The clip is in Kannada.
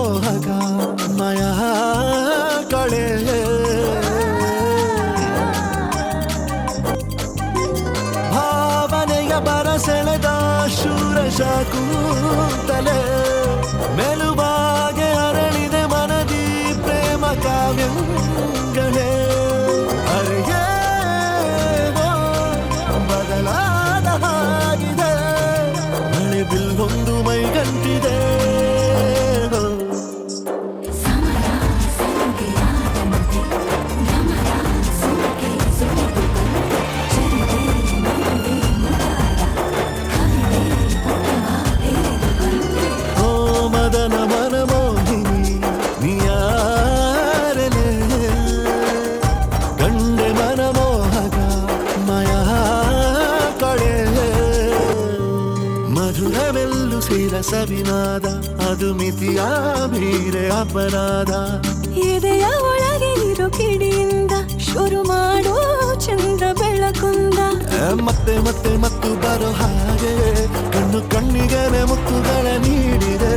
ಮನಮೋಹಕ ಮಯ ಕಳೆ ಭಾವನೆಯ ಬರಸೆಳೆದ ಶೂರಶ ಕೂತಲೆ ಮೆಲುಬಾಗೆ ಅರಳಿದೆ ಮನದಿ ಪ್ರೇಮ ಕಾವ್ಯಗಳೇ ಅರಿಯೇನೋ ಬದಲಾದ ಹಾಗಿದೆ ಮಳೆ ಬಿಲ್ಲೊಂದು ಮೈಗಂಟಿದೆ ಮಧುರವೆಲ್ಲು ಸವಿನಾದ ಅದು ಮಿತಿಯ ಮೀರೆ ಅಪರಾಧ ಎದೆಯ ಒಳಗೆ ಇರೋ ಕಿಡಿಯಿಂದ ಶುರು ಮಾಡೋ ಚಂದ್ರ ಬೆಳಕುಂದ ಮತ್ತೆ ಮತ್ತೆ ಮತ್ತು ಬರೋ ಹಾಗೆ ಕಣ್ಣು ಕಣ್ಣಿಗೆ ಮುತ್ತುಗಳ ನೀಡಿದೆ